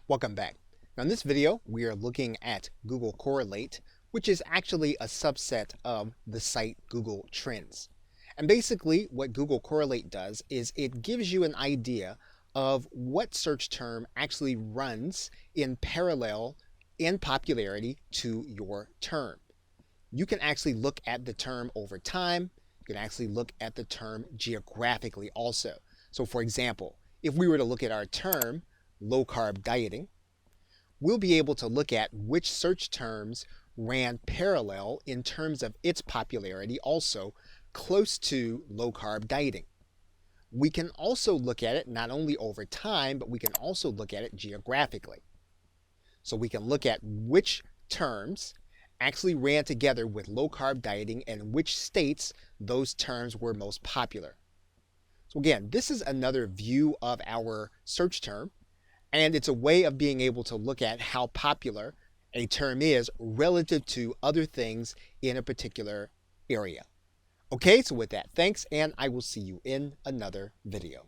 Welcome back. Now in this video, we are looking at Google Correlate, which is actually a subset of the site Google Trends. And basically what Google Correlate does is it gives you an idea of what search term actually runs in parallel in popularity to your term. You can actually look at the term over time. You can actually look at the term geographically also. So for example, if we were to look at our term low carb dieting, we'll be able to look at which search terms ran parallel in terms of its popularity also close to low carb dieting. We can also look at it not only over time, but we can also look at it geographically. So we can look at which terms actually ran together with low carb dieting and which states those terms were most popular. So again, this is another view of our search term, and it's a way of being able to look at how popular a term is relative to other things in a particular area. Okay, so with that, thanks, and I will see you in another video.